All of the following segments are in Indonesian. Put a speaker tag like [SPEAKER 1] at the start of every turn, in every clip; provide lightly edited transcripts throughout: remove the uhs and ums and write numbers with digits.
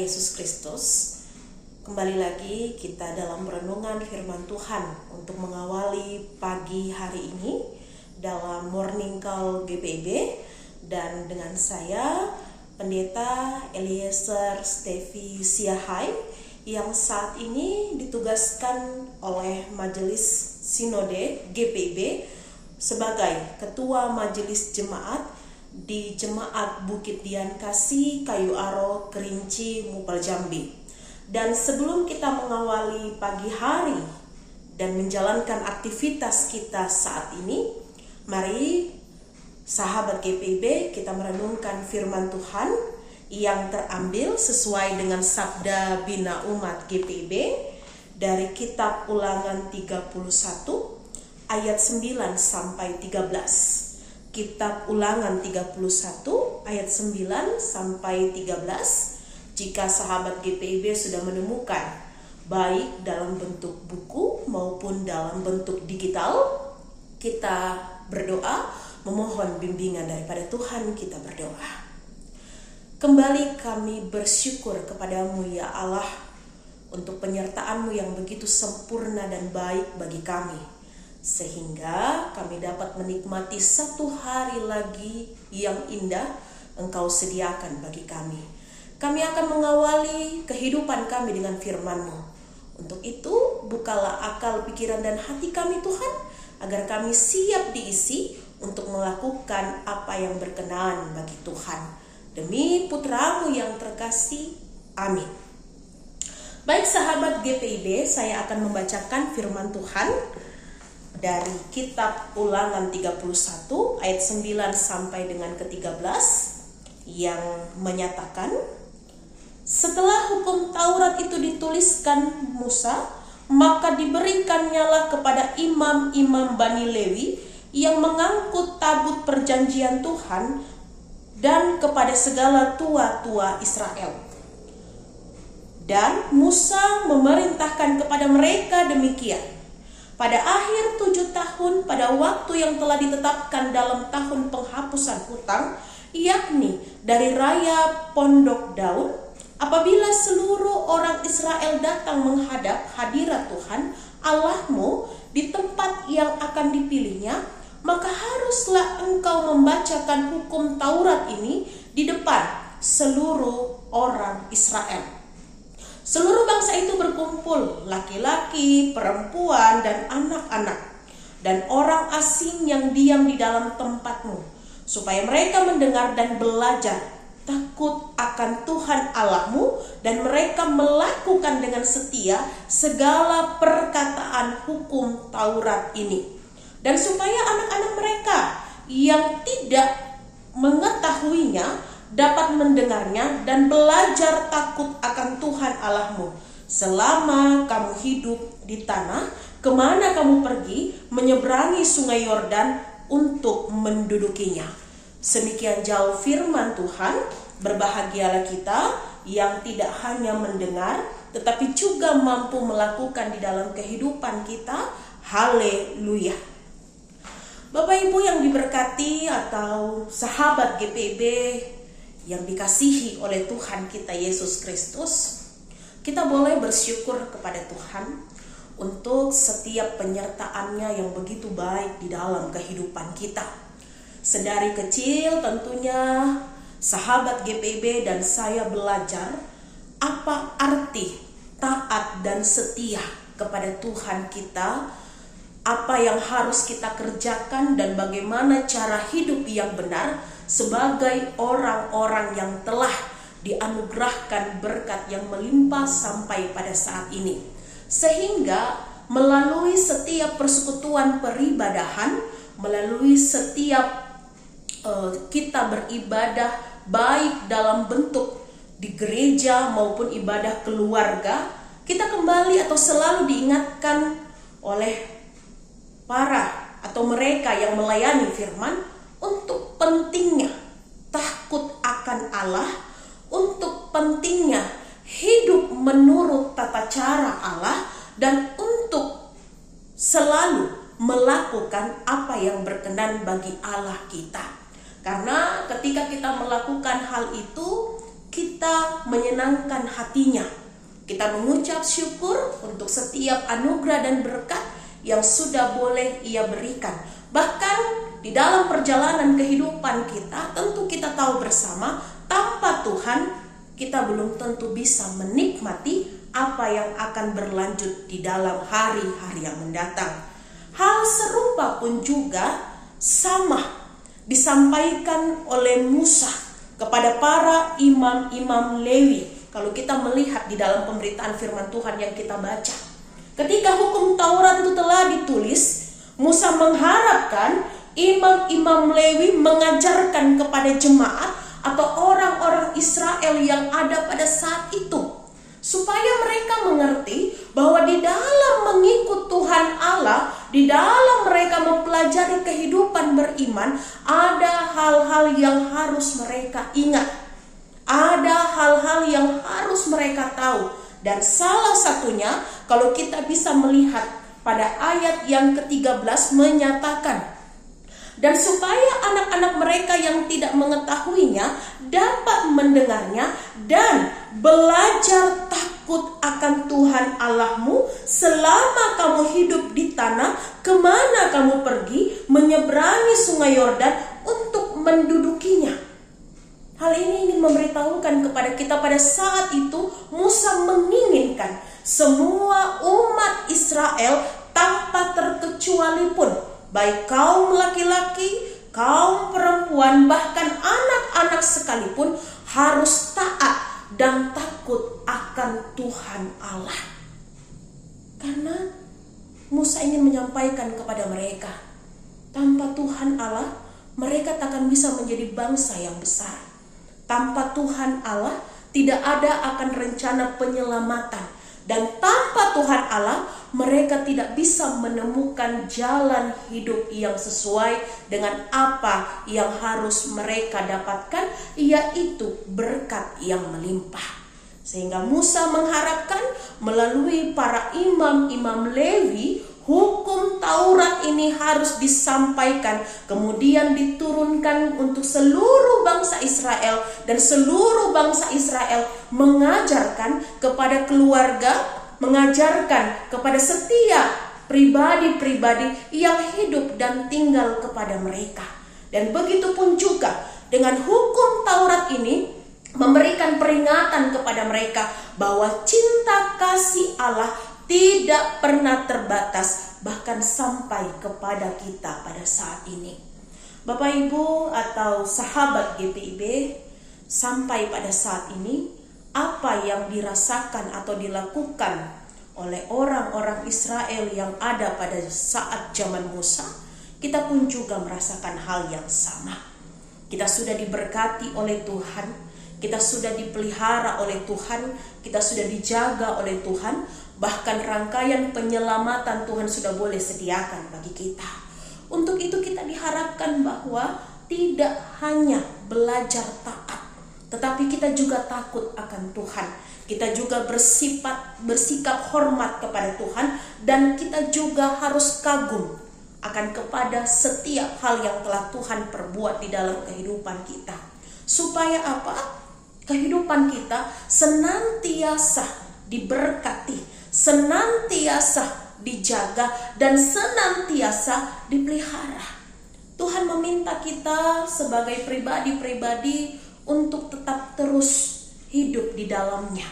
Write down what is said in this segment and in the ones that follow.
[SPEAKER 1] Yesus Kristus. Kembali lagi kita dalam renungan firman Tuhan untuk mengawali pagi hari ini dalam Morning Call GPIB, dan dengan saya Pendeta Eliezer Stevi Siahai yang saat ini ditugaskan oleh Majelis Sinode GPIB sebagai Ketua Majelis Jemaat di Jemaat Bukit Dian Kasih, Kayu Aro, Kerinci, Mupal Jambi. Dan sebelum kita mengawali pagi hari dan menjalankan aktivitas kita saat ini, mari sahabat GPIB kita merenungkan firman Tuhan yang terambil sesuai dengan sabda bina umat GPIB dari kitab Ulangan 31 ayat 9 sampai 13. Kitab Ulangan 31 ayat 9 sampai 13. Jika sahabat GPIB sudah menemukan baik dalam bentuk buku maupun dalam bentuk digital, kita berdoa memohon bimbingan daripada Tuhan. Kita berdoa. Kembali kami bersyukur kepadamu ya Allah untuk penyertaan-Mu yang begitu sempurna dan baik bagi kami, sehingga kami dapat menikmati satu hari lagi yang indah Engkau sediakan bagi kami. Kami akan mengawali kehidupan kami dengan firman-Mu. Untuk itu, bukalah akal, pikiran, dan hati kami Tuhan, agar kami siap diisi untuk melakukan apa yang berkenan bagi Tuhan. Demi Putra-Mu yang terkasih, amin. Baik sahabat GPIB, saya akan membacakan firman Tuhan dari kitab Ulangan 31 ayat 9 sampai dengan ke-13 yang menyatakan, setelah hukum Taurat itu dituliskan Musa, maka diberikannya kepada imam-imam Bani Lewi yang mengangkut tabut perjanjian Tuhan dan kepada segala tua-tua Israel. Dan Musa memerintahkan kepada mereka demikian: pada akhir 7 tahun, pada waktu yang telah ditetapkan dalam tahun penghapusan hutang, yakni dari raya Pondok Daun, apabila seluruh orang Israel datang menghadap hadirat Tuhan Allahmu di tempat yang akan dipilihnya, maka haruslah engkau membacakan hukum Taurat ini di depan seluruh orang Israel. Seluruh bangsa itu berkumpul, laki-laki, perempuan, dan anak-anak, dan orang asing yang diam di dalam tempatmu, supaya mereka mendengar dan belajar takut akan Tuhan Allahmu, dan mereka melakukan dengan setia segala perkataan hukum Taurat ini. Dan supaya anak-anak mereka yang tidak mengetahuinya dapat mendengarnya dan belajar takut akan Tuhan Allahmu selama kamu hidup di tanah kemana kamu pergi menyeberangi sungai Yordan untuk mendudukinya. Semikian jauh firman Tuhan. Berbahagialah kita yang tidak hanya mendengar tetapi juga mampu melakukan di dalam kehidupan kita. Haleluya. Bapak Ibu yang diberkati atau sahabat GPIB yang dikasihi oleh Tuhan kita Yesus Kristus, kita boleh bersyukur kepada Tuhan untuk setiap penyertaan-Nya yang begitu baik di dalam kehidupan kita. Sedari kecil tentunya sahabat GPIB dan saya belajar apa arti taat dan setia kepada Tuhan kita, apa yang harus kita kerjakan dan bagaimana cara hidup yang benar sebagai orang-orang yang telah dianugerahkan berkat yang melimpah sampai pada saat ini. Sehingga melalui setiap persekutuan peribadahan, melalui setiap kita beribadah baik dalam bentuk di gereja maupun ibadah keluarga, kita kembali atau selalu diingatkan oleh para atau mereka yang melayani firman untuk pentingnya takut akan Allah, untuk pentingnya hidup menurut tata cara Allah, dan untuk selalu melakukan apa yang berkenan bagi Allah kita. Karena ketika kita melakukan hal itu, kita menyenangkan hatinya. Kita mengucap syukur untuk setiap anugerah dan berkat yang sudah boleh Ia berikan. Bahkan di dalam perjalanan kehidupan kita, tentu kita tahu bersama, tanpa Tuhan kita belum tentu bisa menikmati apa yang akan berlanjut di dalam hari-hari yang mendatang. Hal serupa pun juga sama disampaikan oleh Musa kepada para imam-imam Lewi. Kalau kita melihat di dalam pemberitaan firman Tuhan yang kita baca, ketika hukum Taurat itu telah ditulis, Musa mengharapkan imam-imam Lewi mengajarkan kepada jemaat atau orang-orang Israel yang ada pada saat itu, supaya mereka mengerti bahwa di dalam mengikut Tuhan Allah, di dalam mereka mempelajari kehidupan beriman, ada hal-hal yang harus mereka ingat, ada hal-hal yang harus mereka tahu. Dan salah satunya, kalau kita bisa melihat pada ayat yang ke-13 menyatakan, dan supaya anak-anak mereka yang tidak mengetahuinya dapat mendengarnya dan belajar takut akan Tuhan Allahmu selama kamu hidup di tanah kemana kamu pergi menyeberangi sungai Yordan untuk mendudukinya. Hal ini ingin memberitahukan kepada kita pada saat itu Musa menginginkan semua umat Israel tanpa terkecuali pun, baik kaum laki-laki, kaum perempuan, bahkan anak-anak sekalipun harus taat dan takut akan Tuhan Allah. Karena Musa ingin menyampaikan kepada mereka, tanpa Tuhan Allah, mereka takkan bisa menjadi bangsa yang besar. Tanpa Tuhan Allah, tidak ada akan rencana penyelamatan. Dan tanpa Tuhan Allah, mereka tidak bisa menemukan jalan hidup yang sesuai dengan apa yang harus mereka dapatkan, yaitu berkat yang melimpah. Sehingga Musa mengharapkan melalui para imam-imam Lewi, hukum Taurat ini harus disampaikan, kemudian diturunkan untuk seluruh bangsa Israel, dan seluruh bangsa Israel mengajarkan kepada keluarga, mengajarkan kepada setiap pribadi-pribadi yang hidup dan tinggal kepada mereka. Dan begitu pun juga dengan hukum Taurat ini memberikan peringatan kepada mereka bahwa cinta kasih Allah tidak pernah terbatas, bahkan sampai kepada kita pada saat ini. Bapak Ibu atau sahabat GPIB, sampai pada saat ini apa yang dirasakan atau dilakukan oleh orang-orang Israel yang ada pada saat zaman Musa, kita pun juga merasakan hal yang sama. Kita sudah diberkati oleh Tuhan, kita sudah dipelihara oleh Tuhan, kita sudah dijaga oleh Tuhan. Bahkan rangkaian penyelamatan Tuhan sudah boleh sediakan bagi kita. Untuk itu kita diharapkan bahwa tidak hanya belajar taat, tetapi kita juga takut akan Tuhan. Kita juga bersikap hormat kepada Tuhan, dan kita juga harus kagum akan kepada setiap hal yang telah Tuhan perbuat di dalam kehidupan kita. Supaya apa? Kehidupan kita senantiasa diberkati, senantiasa dijaga, dan senantiasa dipelihara. Tuhan meminta kita sebagai pribadi-pribadi untuk tetap terus hidup di dalamnya.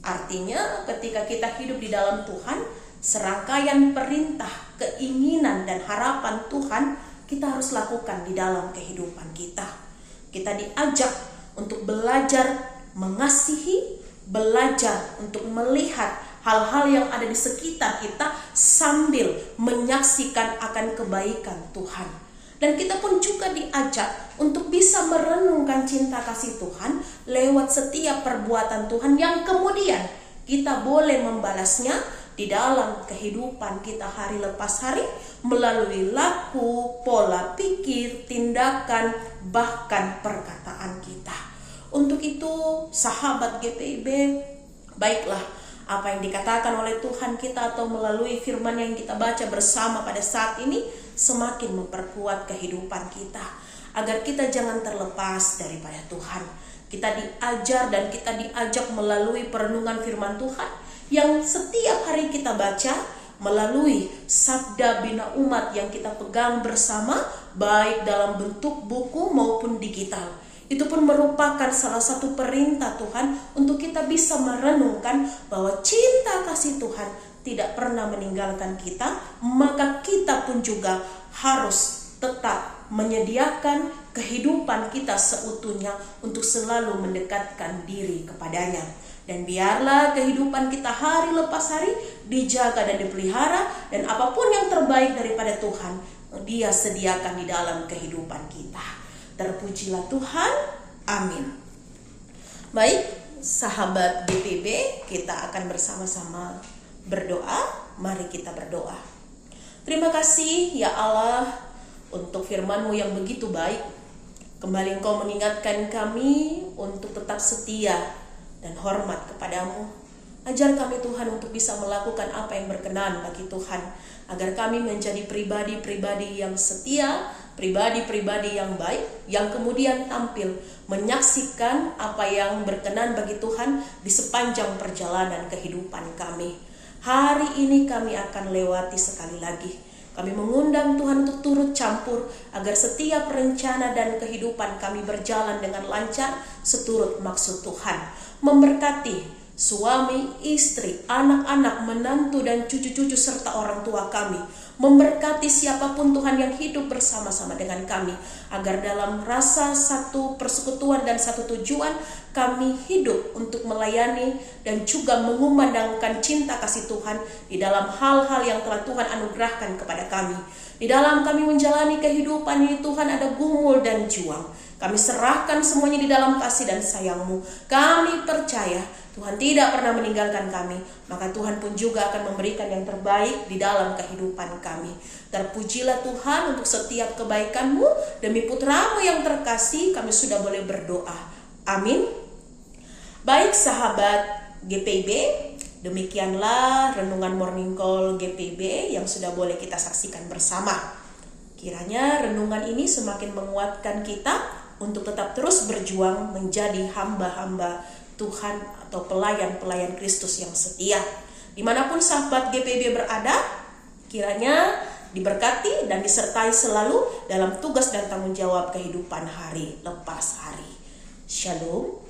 [SPEAKER 1] Artinya ketika kita hidup di dalam Tuhan, serangkaian perintah, keinginan, dan harapan Tuhan kita harus lakukan di dalam kehidupan kita. Kita diajak untuk belajar mengasihi, belajar untuk melihat hal-hal yang ada di sekitar kita sambil menyaksikan akan kebaikan Tuhan. Dan kita pun juga diajak untuk bisa merenungkan cinta kasih Tuhan lewat setiap perbuatan Tuhan yang kemudian kita boleh membalasnya di dalam kehidupan kita hari lepas hari melalui laku, pola pikir, tindakan, bahkan perkataan kita. Untuk itu, sahabat GPIB, baiklah apa yang dikatakan oleh Tuhan kita atau melalui firman yang kita baca bersama pada saat ini semakin memperkuat kehidupan kita, agar kita jangan terlepas daripada Tuhan. Kita diajar dan kita diajak melalui perenungan firman Tuhan yang setiap hari kita baca, melalui Sabda Bina Umat yang kita pegang bersama, baik dalam bentuk buku maupun digital. Itu pun merupakan salah satu perintah Tuhan untuk kita bisa merenungkan bahwa cinta kasih Tuhan tidak pernah meninggalkan kita, maka kita pun juga harus tetap menyediakan kehidupan kita seutuhnya untuk selalu mendekatkan diri kepadanya. Dan biarlah kehidupan kita hari lepas hari dijaga dan dipelihara, dan apapun yang terbaik daripada Tuhan, Dia sediakan di dalam kehidupan kita. Terpujilah Tuhan, amin. Baik, sahabat GPB, kita akan bersama-sama berdoa. Mari kita berdoa. Terima kasih ya Allah untuk firman-Mu yang begitu baik. Kembali Engkau mengingatkan kami untuk tetap setia dan hormat kepadamu. Ajar kami Tuhan untuk bisa melakukan apa yang berkenan bagi Tuhan, agar kami menjadi pribadi-pribadi yang setia, pribadi-pribadi yang baik, yang kemudian tampil menyaksikan apa yang berkenan bagi Tuhan di sepanjang perjalanan kehidupan kami. Hari ini kami akan lewati sekali lagi. Kami mengundang Tuhan untuk turut campur agar setiap rencana dan kehidupan kami berjalan dengan lancar seturut maksud Tuhan. Memberkati suami, istri, anak-anak, menantu dan cucu-cucu serta orang tua kami. Memberkati siapapun Tuhan yang hidup bersama-sama dengan kami, agar dalam rasa satu persekutuan dan satu tujuan kami hidup untuk melayani dan juga mengumandangkan cinta kasih Tuhan di dalam hal-hal yang telah Tuhan anugerahkan kepada kami. Di dalam kami menjalani kehidupan ini Tuhan ada gumul dan juang. Kami serahkan semuanya di dalam kasih dan sayang-Mu. Kami percaya Tuhan tidak pernah meninggalkan kami, maka Tuhan pun juga akan memberikan yang terbaik di dalam kehidupan kami. Terpujilah Tuhan untuk setiap kebaikan-Mu. Demi putra-Mu yang terkasih kami sudah boleh berdoa. Amin. Baik sahabat GPB, demikianlah renungan Morning Call GPB yang sudah boleh kita saksikan bersama. Kiranya renungan ini semakin menguatkan kita untuk tetap terus berjuang menjadi hamba-hamba Tuhan atau pelayan-pelayan Kristus yang setia. Dimanapun sahabat GPB berada, kiranya diberkati dan disertai selalu dalam tugas dan tanggung jawab kehidupan hari lepas hari. Shalom.